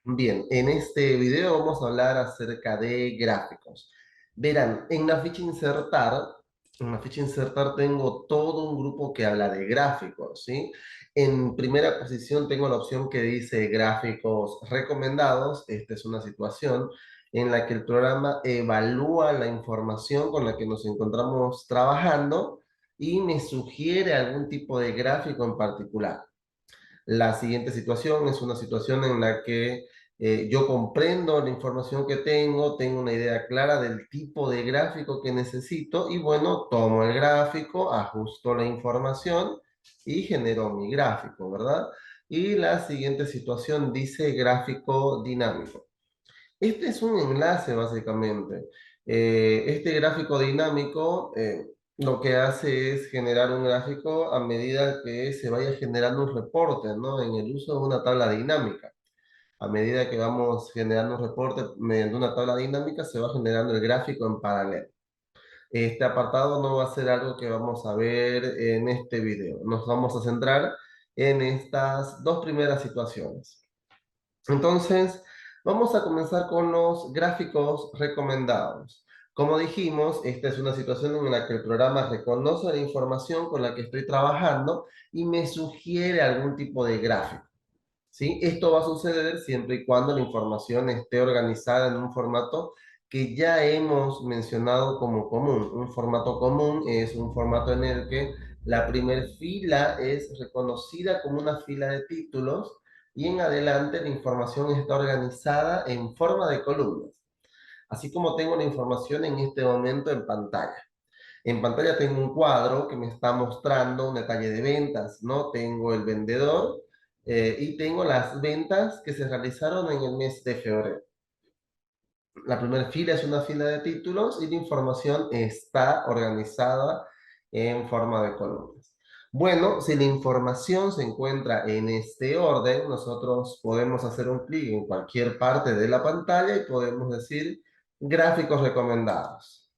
Bien, en este video vamos a hablar acerca de gráficos. Verán, en la ficha insertar tengo todo un grupo que habla de gráficos, ¿sí? En primera posición tengo la opción que dice gráficos recomendados. Esta es una situación en la que el programa evalúa la información con la que nos encontramos trabajando y me sugiere algún tipo de gráfico en particular. La siguiente situación es una situación en la que yo comprendo la información que tengo una idea clara del tipo de gráfico que necesito y bueno, tomo el gráfico, ajusto la información y genero mi gráfico, ¿verdad? Y la siguiente situación dice gráfico dinámico. Este es un enlace básicamente. Este gráfico dinámico lo que hace es generar un gráfico a medida que se vaya generando un reporte, ¿no? En el uso de una tabla dinámica. A medida que vamos generando un reporte mediante una tabla dinámica, se va generando el gráfico en paralelo. Este apartado no va a ser algo que vamos a ver en este video. Nos vamos a centrar en estas dos primeras situaciones. Entonces, vamos a comenzar con los gráficos recomendados. Como dijimos, esta es una situación en la que el programa reconoce la información con la que estoy trabajando y me sugiere algún tipo de gráfico, ¿sí? Esto va a suceder siempre y cuando la información esté organizada en un formato que ya hemos mencionado como común. Un formato común es un formato en el que la primera fila es reconocida como una fila de títulos y en adelante la información está organizada en forma de columnas. Así como tengo la información en este momento en pantalla. En pantalla tengo un cuadro que me está mostrando un detalle de ventas, ¿no? Tengo el vendedor y tengo las ventas que se realizaron en el mes de febrero. La primera fila es una fila de títulos y la información está organizada en forma de columnas. Bueno, si la información se encuentra en este orden, nosotros podemos hacer un clic en cualquier parte de la pantalla y podemos decir gráficos recomendados.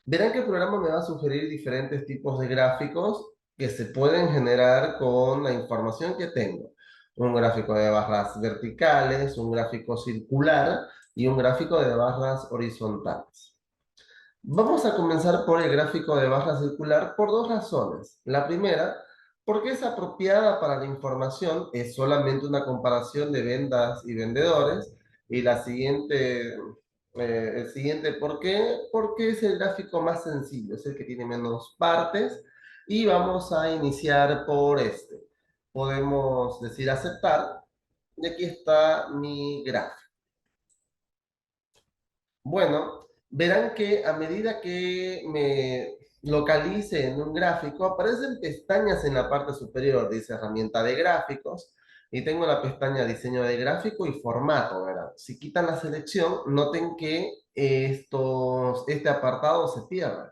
Verán que el programa me va a sugerir diferentes tipos de gráficos que se pueden generar con la información que tengo. Un gráfico de barras verticales, un gráfico circular y un gráfico de barras horizontales. Vamos a comenzar por el gráfico de barra circular por dos razones. La primera, porque es apropiada para la información, es solamente una comparación de ventas y vendedores. Y el siguiente, ¿por qué? Porque es el gráfico más sencillo, es el que tiene menos partes. Y vamos a iniciar por este. Podemos decir aceptar. Y aquí está mi gráfico. Bueno, verán que a medida que me localice en un gráfico, aparecen pestañas en la parte superior, dice herramienta de gráficos, y tengo la pestaña diseño de gráfico y formato, ¿verdad? Si quitan la selección, noten que este apartado se pierde,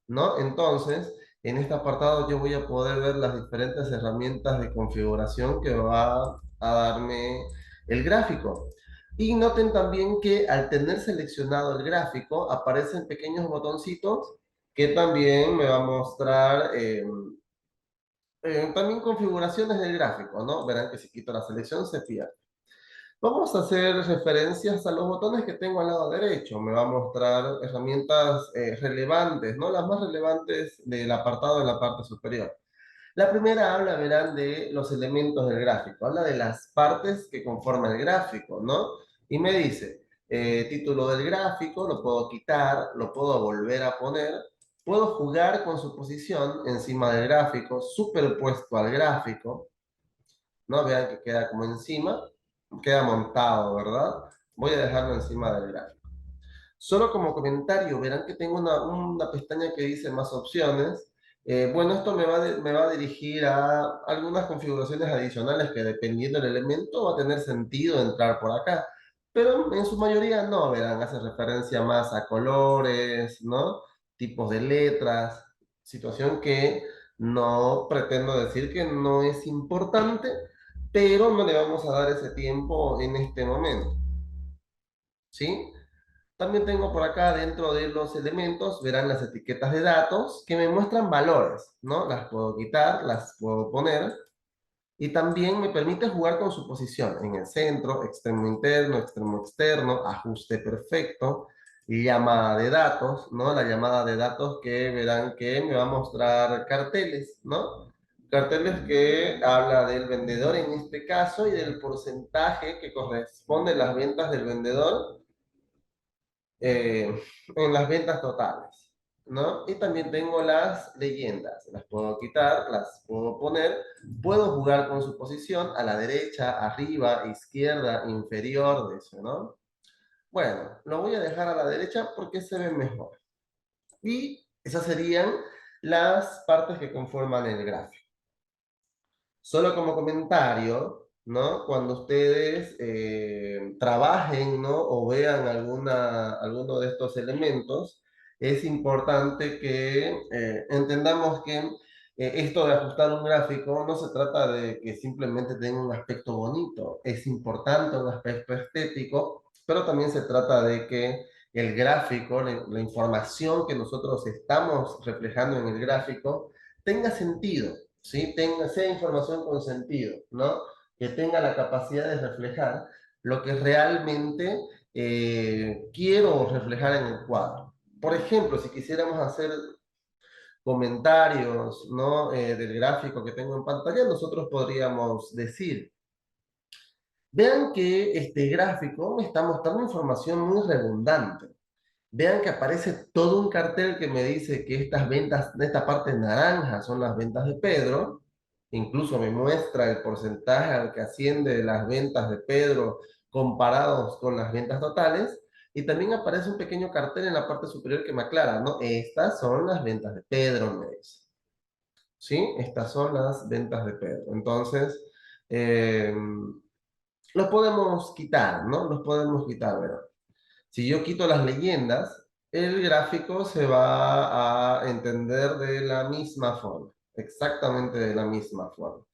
¿no? Entonces, en este apartado yo voy a poder ver las diferentes herramientas de configuración que va a darme el gráfico. Y noten también que al tener seleccionado el gráfico, aparecen pequeños botoncitos que también me va a mostrar también configuraciones del gráfico, ¿no? Verán que si quito la selección se pierde. Vamos a hacer referencias a los botones que tengo al lado derecho. Me va a mostrar herramientas relevantes, ¿no? Las más relevantes del apartado en la parte superior. La primera habla, verán, de los elementos del gráfico. Habla de las partes que conforman el gráfico, ¿no? Y me dice, título del gráfico, lo puedo quitar, lo puedo volver a poner. Puedo jugar con su posición encima del gráfico, superpuesto al gráfico, ¿no? Vean que queda como encima, queda montado, ¿verdad? Voy a dejarlo encima del gráfico. Solo como comentario, verán que tengo una pestaña que dice más opciones. Bueno, esto me va a dirigir a algunas configuraciones adicionales que dependiendo del elemento va a tener sentido entrar por acá. Pero en su mayoría no, verán, hace referencia más a colores, ¿no? Tipos de letras, situación que no pretendo decir que no es importante, pero no le vamos a dar ese tiempo en este momento, ¿sí? También tengo por acá dentro de los elementos, verán las etiquetas de datos que me muestran valores, ¿no? Las puedo quitar, las puedo poner. Y también me permite jugar con su posición en el centro, extremo interno, extremo externo, ajuste perfecto, y llamada de datos, ¿no? La llamada de datos que verán que me va a mostrar carteles, ¿no? Carteles que habla del vendedor en este caso y del porcentaje que corresponde a las ventas del vendedor en las ventas totales, ¿no? Y también tengo las leyendas, las puedo quitar, las puedo poner, puedo jugar con su posición a la derecha, arriba, izquierda, inferior, de eso, ¿no? Bueno, lo voy a dejar a la derecha porque se ve mejor. Y esas serían las partes que conforman el gráfico. Solo como comentario, ¿no? Cuando ustedes trabajen, ¿no? O vean alguno de estos elementos, es importante que entendamos que esto de ajustar un gráfico no se trata de que simplemente tenga un aspecto bonito. Es importante un aspecto estético, pero también se trata de que el gráfico, la información que nosotros estamos reflejando en el gráfico, tenga sentido. ¿Sí? Sea información con sentido, ¿no? Que tenga la capacidad de reflejar lo que realmente quiero reflejar en el cuadro. Por ejemplo, si quisiéramos hacer comentarios, ¿no? Del gráfico que tengo en pantalla, nosotros podríamos decir, vean que este gráfico me está mostrando información muy redundante. Vean que aparece todo un cartel que me dice que estas ventas, de esta parte naranja, son las ventas de Pedro. Incluso me muestra el porcentaje al que asciende de las ventas de Pedro comparados con las ventas totales. Y también aparece un pequeño cartel en la parte superior que me aclara, ¿no? Estas son las ventas de Pedro, me dice. ¿Sí? Estas son las ventas de Pedro. Entonces, eh, los podemos quitar, ¿no? Los podemos quitar, ¿verdad? Si yo quito las leyendas, el gráfico se va a entender de la misma forma, exactamente de la misma forma.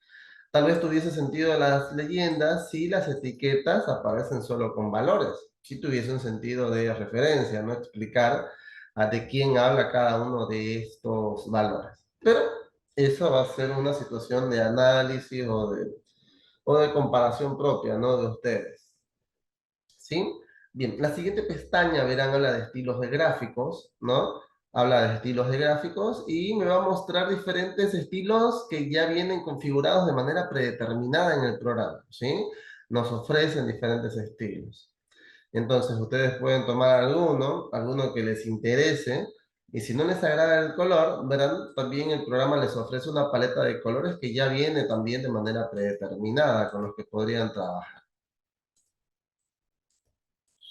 Tal vez tuviese sentido las leyendas si las etiquetas aparecen solo con valores, si tuviese un sentido de referencia, no explicar de quién habla cada uno de estos valores. Pero eso va a ser una situación de análisis o de comparación propia, ¿no? De ustedes. ¿Sí? Bien, la siguiente pestaña, verán, habla de estilos de gráficos, ¿no? Habla de estilos de gráficos y me va a mostrar diferentes estilos que ya vienen configurados de manera predeterminada en el programa, ¿sí? Nos ofrecen diferentes estilos. Entonces, ustedes pueden tomar alguno que les interese, y si no les agrada el color, verán, también el programa les ofrece una paleta de colores que ya viene también de manera predeterminada, con los que podrían trabajar,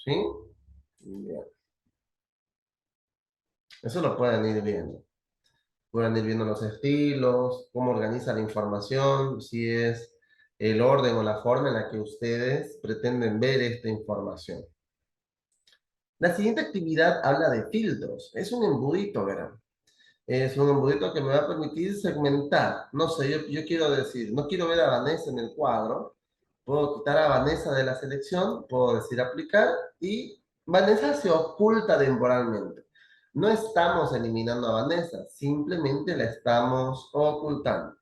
¿sí? Bien. Eso lo pueden ir viendo. Pueden ir viendo los estilos, cómo organiza la información, si es el orden o la forma en la que ustedes pretenden ver esta información. La siguiente actividad habla de filtros. Es un embudito, verán. Es un embudito que me va a permitir segmentar. No sé, yo quiero decir, no quiero ver a Vanessa en el cuadro. Puedo quitar a Vanessa de la selección, puedo decir aplicar y Vanessa se oculta temporalmente. No estamos eliminando a Vanessa, simplemente la estamos ocultando.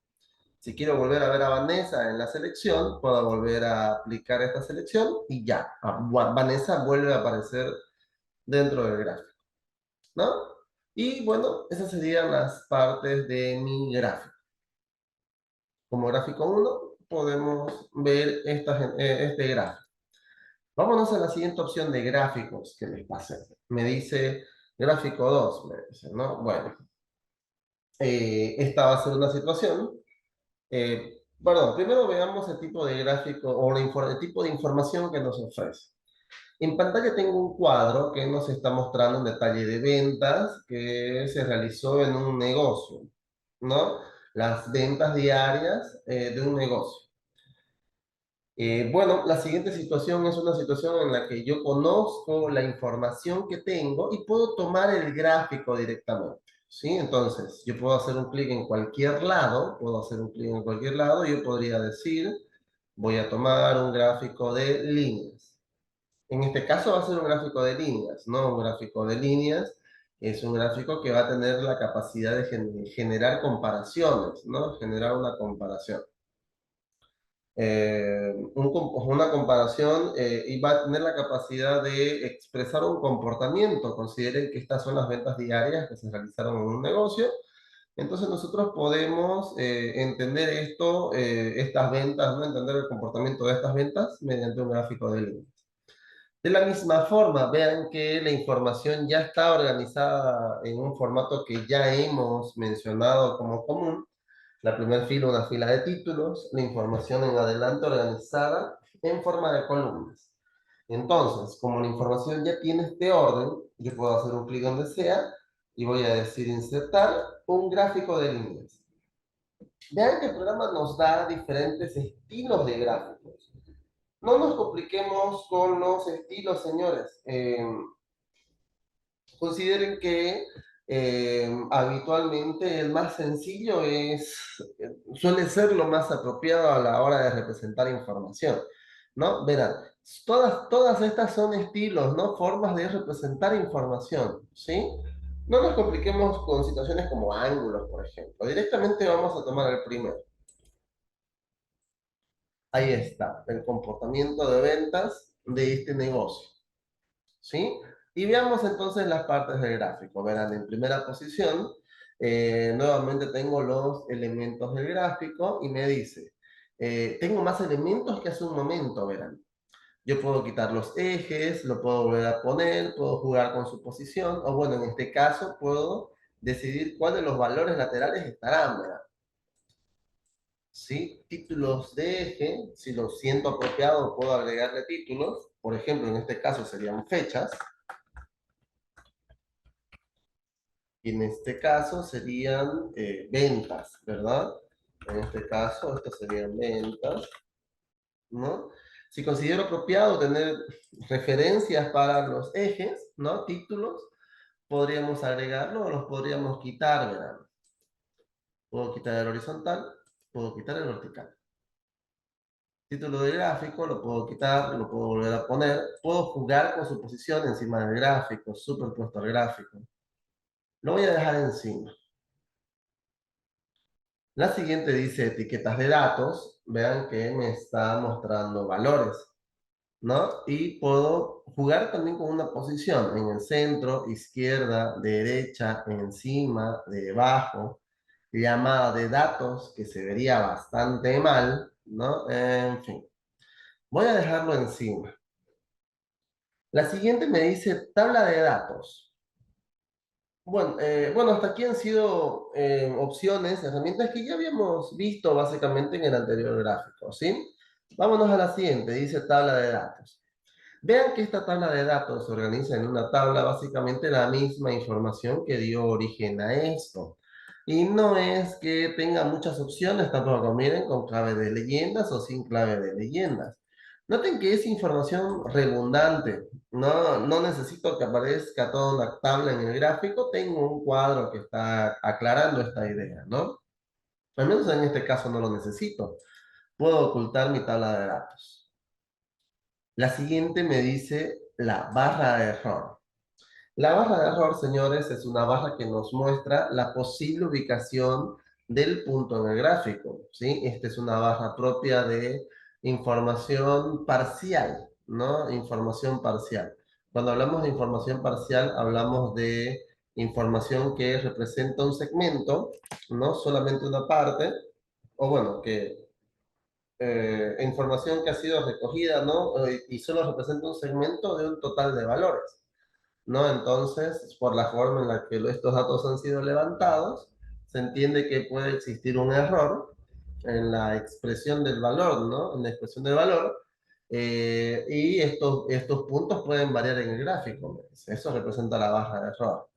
Si quiero volver a ver a Vanessa en la selección, puedo volver a aplicar esta selección y ya, Vanessa vuelve a aparecer dentro del gráfico, ¿no? Y bueno, esas serían las partes de mi gráfico. Como gráfico uno podemos ver este gráfico. Vámonos a la siguiente opción de gráficos que les pasé. Me dice gráfico 2, me dice, ¿no? Bueno, esta va a ser una situación. Perdón, primero veamos el tipo de gráfico o el tipo de información que nos ofrece. En pantalla tengo un cuadro que nos está mostrando un detalle de ventas que se realizó en un negocio, ¿no? Las ventas diarias de un negocio. Bueno, la siguiente situación es una situación en la que yo conozco la información que tengo y puedo tomar el gráfico directamente, ¿sí? Entonces, yo puedo hacer un clic en cualquier lado, puedo hacer un clic en cualquier lado, y yo podría decir, voy a tomar un gráfico de líneas. En este caso va a ser un gráfico de líneas, ¿no? Un gráfico de líneas es un gráfico que va a tener la capacidad de generar comparaciones, ¿no? Generar una comparación. una comparación y va a tener la capacidad de expresar un comportamiento. Consideren que estas son las ventas diarias que se realizaron en un negocio. Entonces nosotros podemos entender esto, estas ventas, ¿no? Entender el comportamiento de estas ventas mediante un gráfico de líneas. De la misma forma, vean que la información ya está organizada en un formato que ya hemos mencionado como común. La primera fila, una fila de títulos, la información en adelante organizada en forma de columnas. Entonces, como la información ya tiene este orden, yo puedo hacer un clic donde sea y voy a decir insertar un gráfico de líneas. Vean que el programa nos da diferentes estilos de gráficos. No nos compliquemos con los estilos, señores. Consideren que habitualmente el más sencillo suele ser lo más apropiado a la hora de representar información, ¿no? Verán, todas estas son estilos, ¿no? Formas de representar información, ¿sí? No nos compliquemos con situaciones como ángulos, por ejemplo. Directamente vamos a tomar el primero. Ahí está, el comportamiento de ventas de este negocio. ¿Sí? Y veamos entonces las partes del gráfico. Verán, en primera posición, nuevamente tengo los elementos del gráfico y me dice, tengo más elementos que hace un momento, verán. Yo puedo quitar los ejes, lo puedo volver a poner, puedo jugar con su posición, o bueno, en este caso puedo decidir cuál de los valores laterales estarán, ¿verdad? ¿Sí? Títulos de eje, si lo siento apropiado, puedo agregarle títulos. Por ejemplo, en este caso serían fechas. Y en este caso serían ventas, ¿verdad? En este caso, estas serían ventas, ¿no? Si considero apropiado tener referencias para los ejes, ¿no? Títulos, podríamos agregarlo o los podríamos quitar, ¿verdad? Puedo quitar el horizontal, puedo quitar el vertical. Título de gráfico, lo puedo quitar, lo puedo volver a poner. Puedo jugar con su posición encima del gráfico, superpuesto al gráfico. Lo voy a dejar encima. La siguiente dice etiquetas de datos. Vean que me está mostrando valores, ¿no? Y puedo jugar también con una posición en el centro, izquierda, derecha, encima, debajo, llamada de datos, que se vería bastante mal, ¿no? En fin, voy a dejarlo encima. La siguiente me dice tabla de datos. Bueno, hasta aquí han sido opciones, herramientas que ya habíamos visto básicamente en el anterior gráfico, ¿sí? Vámonos a la siguiente, dice tabla de datos. Vean que esta tabla de datos se organiza en una tabla básicamente la misma información que dio origen a esto. Y no es que tenga muchas opciones tampoco, miren, con clave de leyendas o sin clave de leyendas. Noten que es información redundante. No necesito que aparezca toda una tabla en el gráfico. Tengo un cuadro que está aclarando esta idea, ¿no? Al menos en este caso no lo necesito. Puedo ocultar mi tabla de datos. La siguiente me dice la barra de error. La barra de error, señores, es una barra que nos muestra la posible ubicación del punto en el gráfico, ¿sí? Esta es una barra propia de información parcial, ¿no? Información parcial. Cuando hablamos de información parcial, hablamos de información que representa un segmento, no solamente una parte, o bueno, que información que ha sido recogida, ¿no? Y solo representa un segmento de un total de valores. ¿No? Entonces, por la forma en la que estos datos han sido levantados, se entiende que puede existir un error en la expresión del valor, ¿no? En la expresión del valor, y estos puntos pueden variar en el gráfico. Eso representa la barra de error.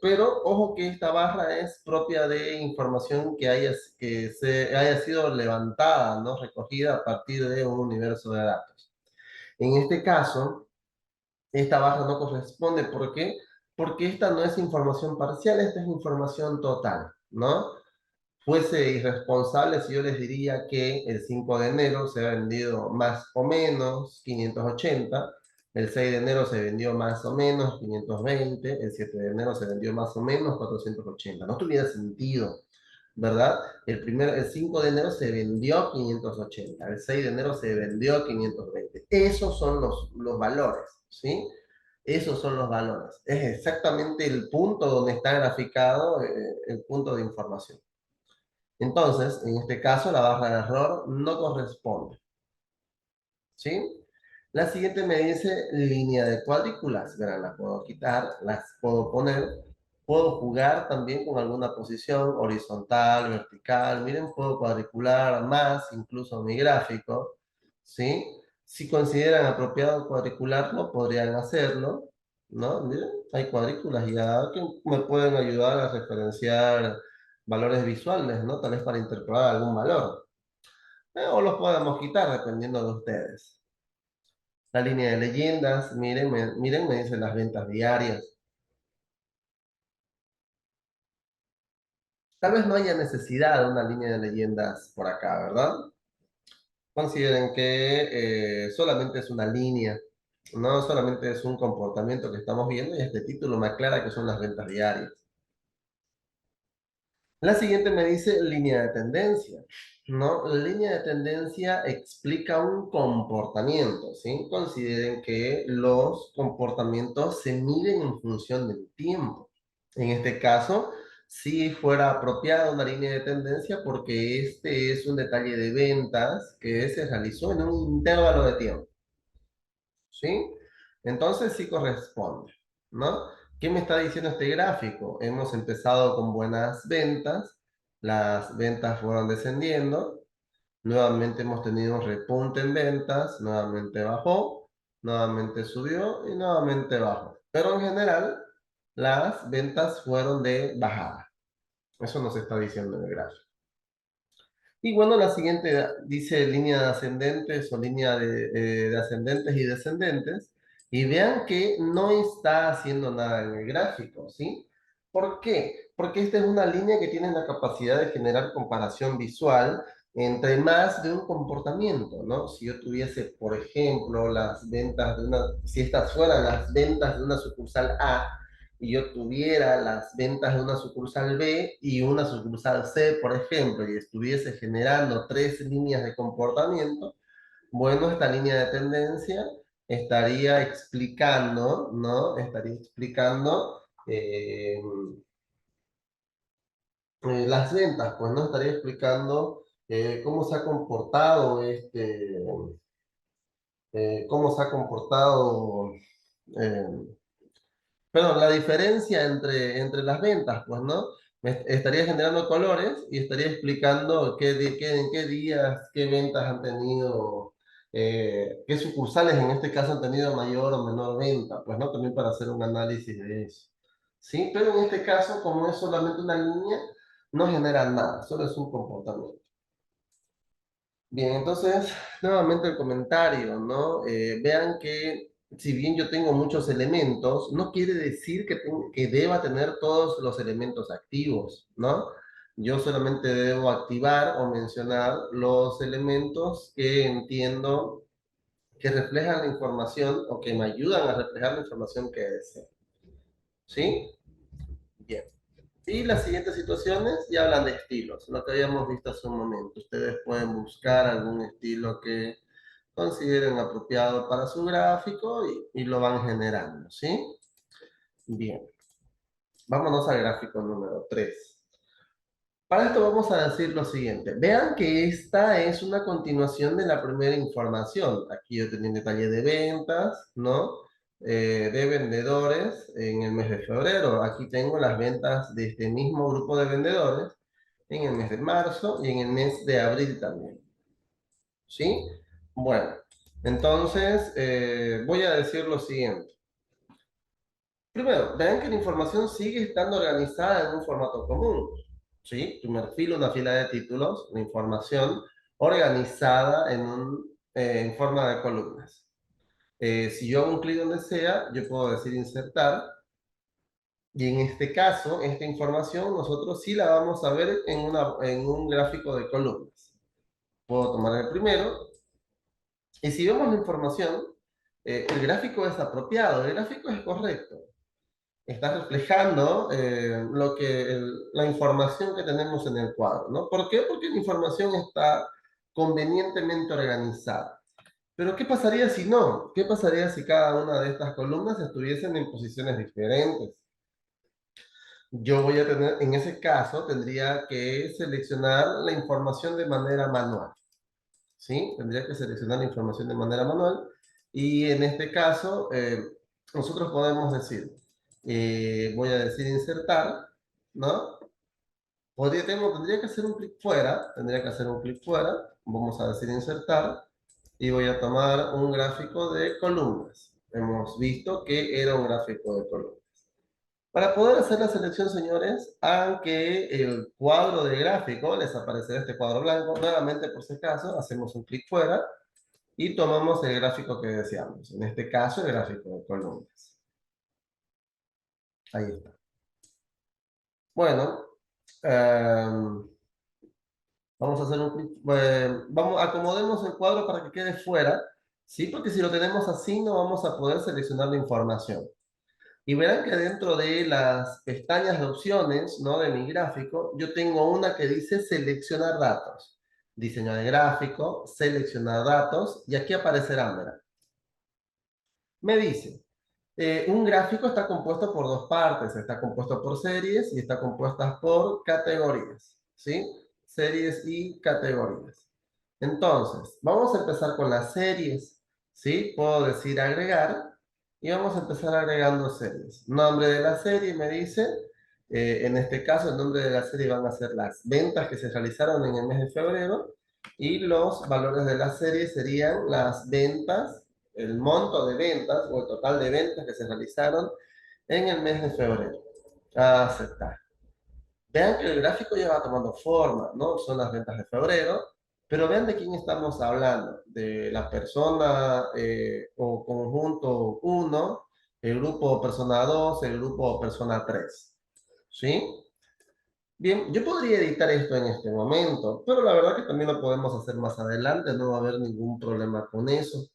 Pero ojo que esta barra es propia de información que se haya sido levantada, ¿no? Recogida a partir de un universo de datos. En este caso, esta barra no corresponde. ¿Por qué? Porque esta no es información parcial, esta es información total, ¿no? Fuese irresponsable si yo les diría que el 5 de enero se ha vendido más o menos 580, el 6 de enero se vendió más o menos 520, el 7 de enero se vendió más o menos 480. No tuviera sentido, ¿verdad? El 5 de enero se vendió 580, el 6 de enero se vendió 520. Esos son los valores, ¿sí? Esos son los valores. Es exactamente el punto donde está graficado el punto de información. Entonces, en este caso, la barra de error no corresponde, ¿sí? La siguiente me dice línea de cuadrículas. Verán, las puedo quitar, las puedo poner. Puedo jugar también con alguna posición horizontal, vertical. Miren, puedo cuadricular más, incluso mi gráfico, ¿sí? Si consideran apropiado cuadricularlo, podrían hacerlo, ¿no? Miren, hay cuadrículas ya que me pueden ayudar a referenciar valores visuales, ¿no? Tal vez para interpretar algún valor. O los podemos quitar dependiendo de ustedes. La línea de leyendas, miren, me dicen las ventas diarias. Tal vez no haya necesidad de una línea de leyendas por acá, ¿verdad? Consideren que solamente es una línea, no solamente es un comportamiento que estamos viendo y este título me aclara que son las ventas diarias. La siguiente me dice línea de tendencia, ¿no? La línea de tendencia explica un comportamiento, ¿sí? Consideren que los comportamientos se miden en función del tiempo. En este caso, si fuera apropiada una línea de tendencia porque este es un detalle de ventas que se realizó en un intervalo de tiempo, ¿sí? Entonces sí corresponde, ¿no? ¿Qué me está diciendo este gráfico? Hemos empezado con buenas ventas, las ventas fueron descendiendo, nuevamente hemos tenido un repunte en ventas, nuevamente bajó, nuevamente subió y nuevamente bajó. Pero en general, las ventas fueron de bajada. Eso nos está diciendo el gráfico. Y bueno, la siguiente dice línea de ascendentes o línea de ascendentes y descendentes. Y vean que no está haciendo nada en el gráfico, ¿sí? ¿Por qué? Porque esta es una línea que tiene la capacidad de generar comparación visual entre más de un comportamiento, ¿no? Si yo tuviese, por ejemplo, las ventas de una, si estas fueran las ventas de una sucursal A, y yo tuviera las ventas de una sucursal B y una sucursal C, por ejemplo, y estuviese generando tres líneas de comportamiento, bueno, esta línea de tendencia estaría explicando, ¿no? Estaría explicando las ventas, pues, ¿no? Estaría explicando cómo se ha comportado cómo se ha comportado eh, pero la diferencia entre las ventas, pues, ¿no? Estaría generando colores y estaría explicando en qué días, qué ventas han tenido, qué sucursales en este caso han tenido mayor o menor venta, pues, ¿no? También para hacer un análisis de eso. ¿Sí? Pero en este caso, como es solamente una línea, no genera nada, solo es un comportamiento. Bien, entonces, nuevamente el comentario, ¿no? Vean que si bien yo tengo muchos elementos, no quiere decir que deba tener todos los elementos activos, ¿no? Yo solamente debo activar o mencionar los elementos que entiendo que reflejan la información o que me ayudan a reflejar la información que deseo. ¿Sí? Bien. Y las siguientes situaciones ya hablan de estilos, lo que habíamos visto hace un momento. Ustedes pueden buscar algún estilo que consideren apropiado para su gráfico y lo van generando, ¿sí? Bien, vámonos al gráfico número 3. Para esto vamos a decir lo siguiente. Vean que esta es una continuación de la primera información. Aquí yo tenía un detalle de ventas, ¿no? De vendedores en el mes de febrero. Aquí tengo las ventas de este mismo grupo de vendedores en el mes de marzo y en el mes de abril también. ¿Sí? Bueno, entonces voy a decir lo siguiente. Primero, vean que la información sigue estando organizada en un formato común. ¿Sí? Primer filo, una fila de títulos, la información organizada en forma de columnas. Si yo hago un clic donde sea, yo puedo decir insertar. Y en este caso, esta información nosotros sí la vamos a ver en un gráfico de columnas. Puedo tomar el primero. Y si vemos la información, el gráfico es apropiado, el gráfico es correcto. está reflejando la información que tenemos en el cuadro, ¿no? ¿Por qué? Porque la información está convenientemente organizada. Pero ¿qué pasaría si no? ¿Qué pasaría si cada una de estas columnas estuviesen en posiciones diferentes? Yo voy a tener, en ese caso, tendría que seleccionar la información de manera manual, ¿sí? Tendría que seleccionar la información de manera manual y en este caso, nosotros podemos decir, voy a decir insertar, ¿no? Tendría que hacer un clic fuera, tendría que hacer un clic fuera, vamos a decir insertar, y voy a tomar un gráfico de columnas. Hemos visto que era un gráfico de columnas. Para poder hacer la selección, señores, hagan que el cuadro de gráfico, les aparecerá este cuadro blanco, nuevamente por si acaso, hacemos un clic fuera y tomamos el gráfico que deseamos. En este caso, el gráfico de columnas. Ahí está. Bueno, vamos a hacer un clic, acomodemos el cuadro para que quede fuera, ¿sí? Porque si lo tenemos así, no vamos a poder seleccionar la información. Y verán que dentro de las pestañas de opciones, ¿no? De mi gráfico, yo tengo una que dice seleccionar datos. Diseño de gráfico, seleccionar datos, y aquí aparecerá, verán. Me dice, un gráfico está compuesto por dos partes, está compuesto por series y está compuesta por categorías, ¿sí? Series y categorías. Entonces, vamos a empezar con las series, ¿sí? Puedo decir agregar y vamos a empezar agregando series. Nombre de la serie me dice, en este caso el nombre de la serie van a ser las ventas que se realizaron en el mes de febrero y los valores de la serie serían las ventas, el monto de ventas o el total de ventas que se realizaron en el mes de febrero. Aceptar. Vean que el gráfico ya va tomando forma, ¿no? Son las ventas de febrero, pero vean de quién estamos hablando, de la persona o conjunto uno, el grupo persona 2, el grupo persona 3, ¿sí? Bien, yo podría editar esto en este momento, pero la verdad que también lo podemos hacer más adelante, no va a haber ningún problema con eso,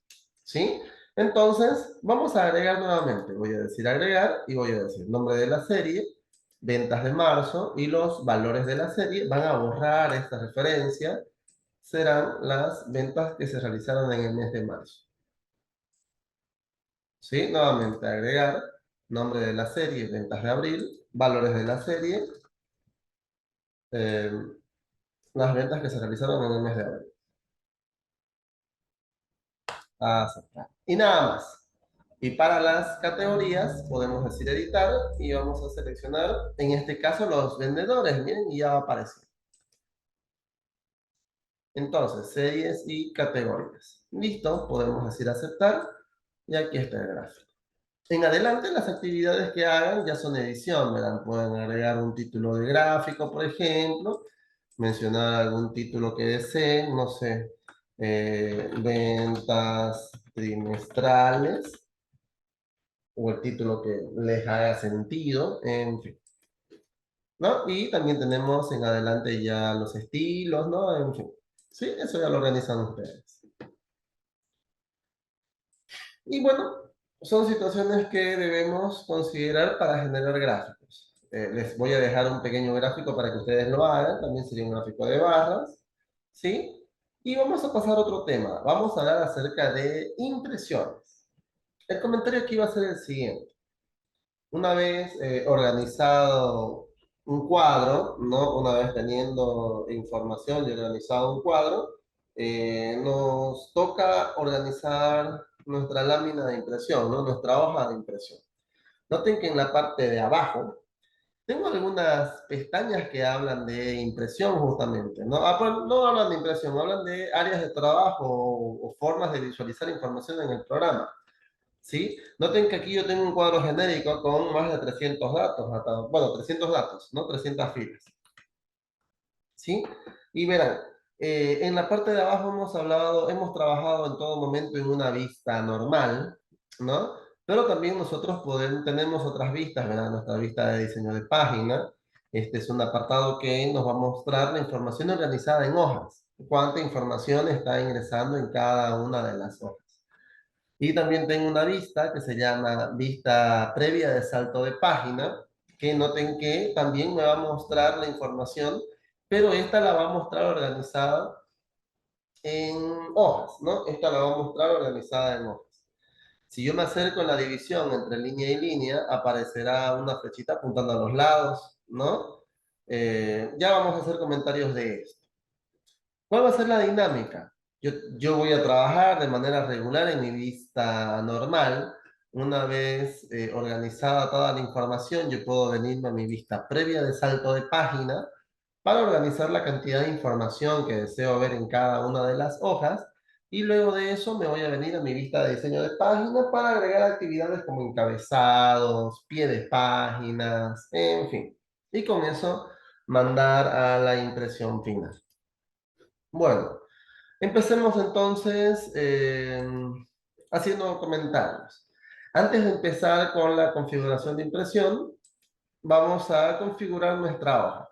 ¿sí? Entonces, vamos a agregar nuevamente. Voy a decir agregar y voy a decir nombre de la serie, ventas de marzo y los valores de la serie. Van a borrar esta referencia, serán las ventas que se realizaron en el mes de marzo. ¿Sí? Nuevamente agregar nombre de la serie, ventas de abril, valores de la serie, eh, las ventas que se realizaron en el mes de abril. Aceptar. Y nada más. Y para las categorías podemos decir editar y vamos a seleccionar, en este caso, los vendedores. Miren, y ya va a aparecer. Entonces, series y categorías. Listo, podemos decir aceptar y aquí está el gráfico. En adelante, las actividades que hagan ya son edición, ¿verdad? Pueden agregar un título de gráfico, por ejemplo, mencionar algún título que deseen, no sé, ventas trimestrales, o el título que les haga sentido, en fin, ¿no? Y también tenemos en adelante ya los estilos, ¿no? En fin, sí, eso ya lo organizan ustedes. Y bueno, son situaciones que debemos considerar para generar gráficos. Les voy a dejar un pequeño gráfico para que ustedes lo hagan, también sería un gráfico de barras, ¿sí? Y vamos a pasar a otro tema, vamos a hablar acerca de impresiones. El comentario aquí va a ser el siguiente. Una vez organizado un cuadro, ¿no? Una vez teniendo información y organizado un cuadro, nos toca organizar nuestra lámina de impresión, ¿no? Nuestra hoja de impresión. Noten que en la parte de abajo tengo algunas pestañas que hablan de impresión justamente, ¿no? Pues no hablan de impresión, hablan de áreas de trabajo o formas de visualizar información en el programa. ¿Sí? Noten que aquí yo tengo un cuadro genérico con más de 300 datos, bueno, 300 datos, ¿no? 300 filas, ¿sí? Y verán, en la parte de abajo hemos trabajado en todo momento en una vista normal, ¿no? Pero también nosotros tenemos otras vistas, ¿verdad? Nuestra vista de diseño de página. Este es un apartado que nos va a mostrar la información organizada en hojas. Cuánta información está ingresando en cada una de las hojas. Y también tengo una vista que se llama vista previa de salto de página, que noten que también me va a mostrar la información, pero esta la va a mostrar organizada en hojas, ¿no? Esta la va a mostrar organizada en hojas. Si yo me acerco en la división entre línea y línea, aparecerá una flechita apuntando a los lados, ¿no? Ya vamos a hacer comentarios de esto. ¿Cuál va a ser la dinámica? Yo voy a trabajar de manera regular en mi vista normal. Una vez organizada toda la información, yo puedo venirme a mi vista previa de salto de página para organizar la cantidad de información que deseo ver en cada una de las hojas. Y luego de eso me voy a venir a mi vista de diseño de página para agregar actividades como encabezados, pie de páginas, en fin. Y con eso mandar a la impresión final. Bueno, empecemos entonces haciendo comentarios. Antes de empezar con la configuración de impresión, vamos a configurar nuestra hoja.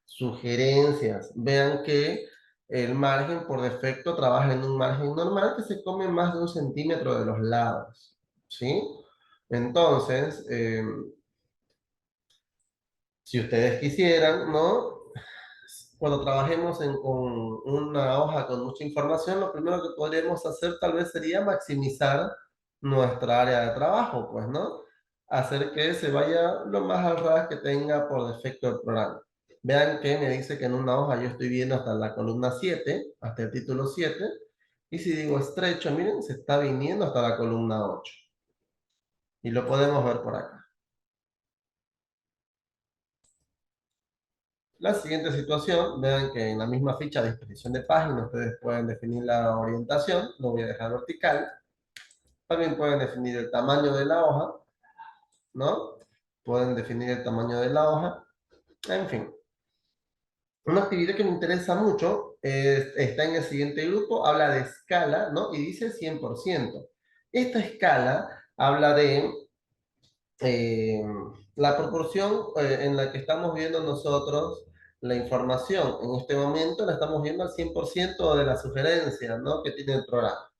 Sugerencias. Vean que el margen por defecto trabaja en un margen normal que se come más de 1 centímetro de los lados. ¿Sí? Entonces, si ustedes quisieran, ¿no? Cuando trabajemos con una hoja con mucha información, lo primero que podríamos hacer tal vez sería maximizar nuestra área de trabajo, pues, ¿no? Hacer que se vaya lo más al ras que tenga por defecto el programa. Vean que me dice que en una hoja yo estoy viendo hasta la columna 7, hasta el título 7, y si digo estrecho, miren, se está viniendo hasta la columna 8. Y lo podemos ver por acá. La siguiente situación, vean que en la misma ficha de disposición de página ustedes pueden definir la orientación, lo voy a dejar vertical. También pueden definir el tamaño de la hoja, ¿no? Pueden definir el tamaño de la hoja, en fin. Una actividad que me interesa mucho está en el siguiente grupo, habla de escala, ¿no? Y dice 100%. Esta escala habla de eh, la proporción en la que estamos viendo nosotros la información. En este momento la estamos viendo al 100% de la sugerencia, ¿no? Que tiene el programa.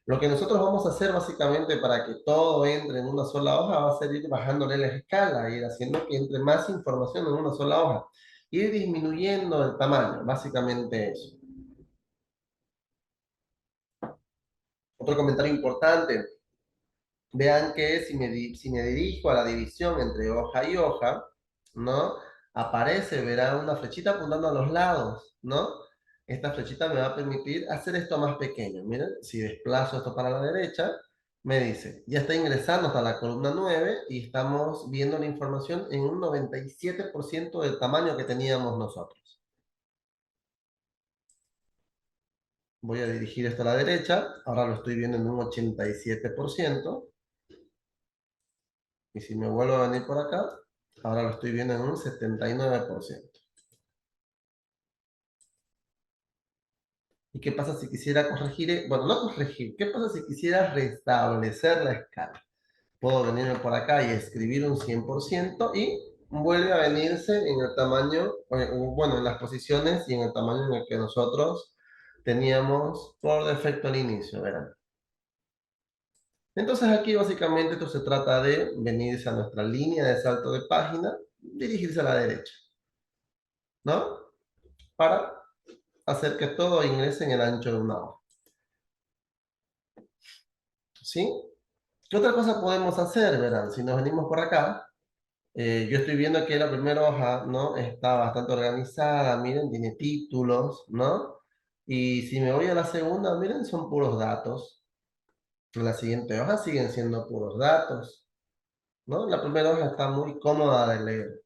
Lo que nosotros vamos a hacer básicamente para que todo entre en una sola hoja va a ser ir bajándole la escala, ir haciendo que entre más información en una sola hoja, ir disminuyendo el tamaño, básicamente eso. Otro comentario importante, vean que si me dirijo a la división entre hoja y hoja, ¿no? Aparece, verán una flechita apuntando a los lados, ¿no? Esta flechita me va a permitir hacer esto más pequeño. Miren, si desplazo esto para la derecha, me dice, ya está ingresando hasta la columna 9 y estamos viendo la información en un 97% del tamaño que teníamos nosotros. Voy a dirigir esto a la derecha, ahora lo estoy viendo en un 87%. Y si me vuelvo a venir por acá, ahora lo estoy viendo en un 79%. ¿Y qué pasa si quisiera corregir? Bueno, no corregir. ¿Qué pasa si quisiera restablecer la escala? Puedo venirme por acá y escribir un 100% y vuelve a venirse en el tamaño, bueno, en las posiciones y en el tamaño en el que nosotros teníamos por defecto al inicio, ¿verdad? Entonces aquí básicamente esto se trata de venirse a nuestra línea de salto de página, dirigirse a la derecha, ¿no? Para hacer que todo ingrese en el ancho de una hoja. ¿Sí? ¿Qué otra cosa podemos hacer, verán? Si nos venimos por acá, yo estoy viendo que la primera hoja, ¿no? Está bastante organizada, miren, tiene títulos, ¿no? Y si me voy a la segunda, miren, son puros datos. En la siguiente hoja siguen siendo puros datos, ¿no? La primera hoja está muy cómoda de leer.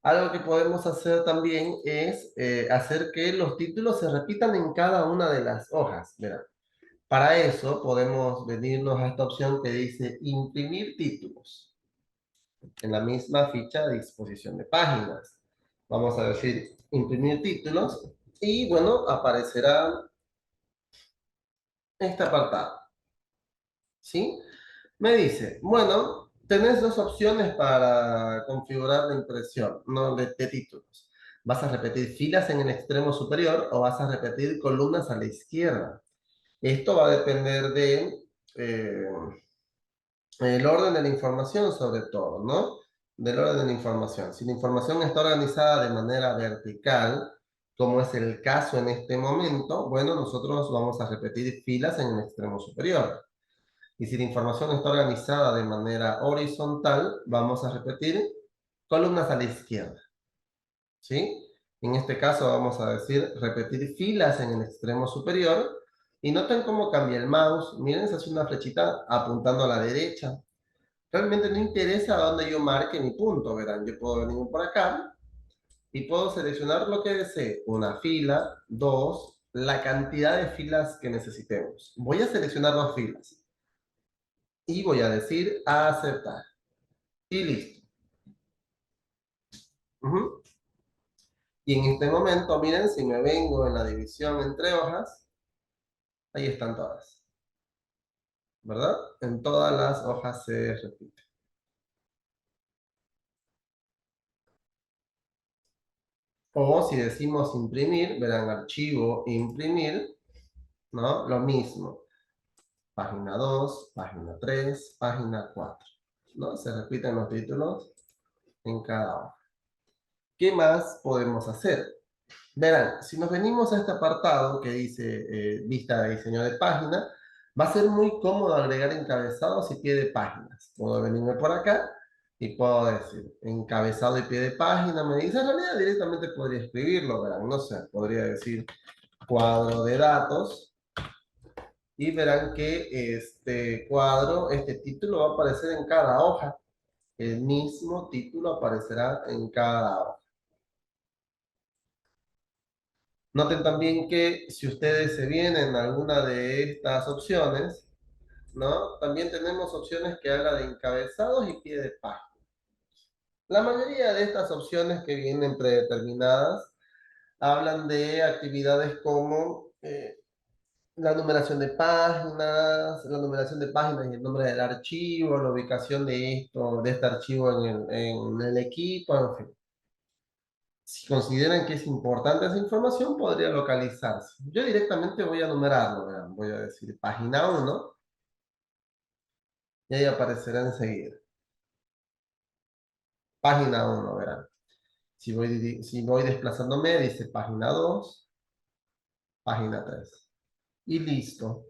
Algo que podemos hacer también es hacer que los títulos se repitan en cada una de las hojas, verán. Para eso podemos venirnos a esta opción que dice imprimir títulos en la misma ficha de disposición de páginas. Vamos a decir imprimir títulos y bueno, aparecerá este apartado. ¿Sí? Me dice, bueno, tenés dos opciones para configurar la impresión, ¿no? De títulos. ¿Vas a repetir filas en el extremo superior o vas a repetir columnas a la izquierda? Esto va a depender de eh, el orden de la información sobre todo, ¿no? Del orden de la información. Si la información está organizada de manera vertical, como es el caso en este momento, bueno, nosotros vamos a repetir filas en el extremo superior. Y si la información está organizada de manera horizontal, vamos a repetir columnas a la izquierda, ¿sí? En este caso vamos a decir repetir filas en el extremo superior. Y noten cómo cambia el mouse. Miren, se hace una flechita apuntando a la derecha. Realmente no interesa dónde yo marque mi punto, verán. Yo puedo venir por acá y puedo seleccionar lo que desee. Una fila, dos, la cantidad de filas que necesitemos. Voy a seleccionar dos filas y voy a decir aceptar. Y listo. Ujú. Y en este momento, miren, si me vengo en la división entre hojas, ahí están todas, ¿verdad? En todas las hojas se repite. O si decimos imprimir, verán archivo, imprimir, ¿no? Lo mismo. Página 2, página 3, página 4, ¿no? Se repiten los títulos en cada hoja. ¿Qué más podemos hacer? Verán, si nos venimos a este apartado que dice vista de diseño de página, va a ser muy cómodo agregar encabezados y pie de páginas. Puedo venirme por acá y puedo decir encabezado y pie de página. Me dice, en realidad directamente podría escribirlo, verán, no sé, podría decir cuadro de datos y verán que este cuadro, este título va a aparecer en cada hoja. El mismo título aparecerá en cada hoja. Noten también que si ustedes se vienen a alguna de estas opciones, ¿no? También tenemos opciones que hablan de encabezados y pie de página. La mayoría de estas opciones que vienen predeterminadas hablan de actividades como la numeración de páginas y el nombre del archivo, la ubicación de este archivo en el equipo, en fin. Si consideran que es importante esa información, podría localizarse. Yo directamente voy a numerarlo, vean. Voy a decir página 1 y ahí aparecerá enseguida. Página 1, verán. Si voy desplazándome, dice página 2, página 3. Y listo.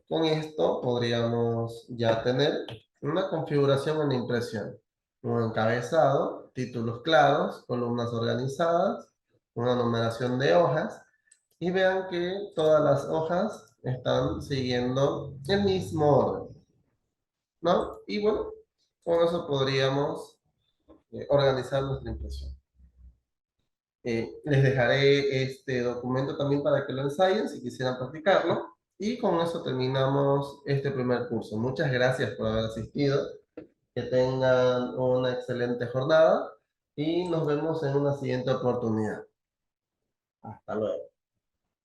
Con esto podríamos ya tener una configuración en la impresión. Un encabezado, títulos claros, columnas organizadas, una numeración de hojas. Y vean que todas las hojas están siguiendo el mismo orden, ¿no? Y bueno, con eso podríamos organizar nuestra impresión. Les dejaré este documento también para que lo ensayen si quisieran practicarlo. Y con eso terminamos este primer curso. Muchas gracias por haber asistido. Que tengan una excelente jornada y nos vemos en una siguiente oportunidad. Hasta luego.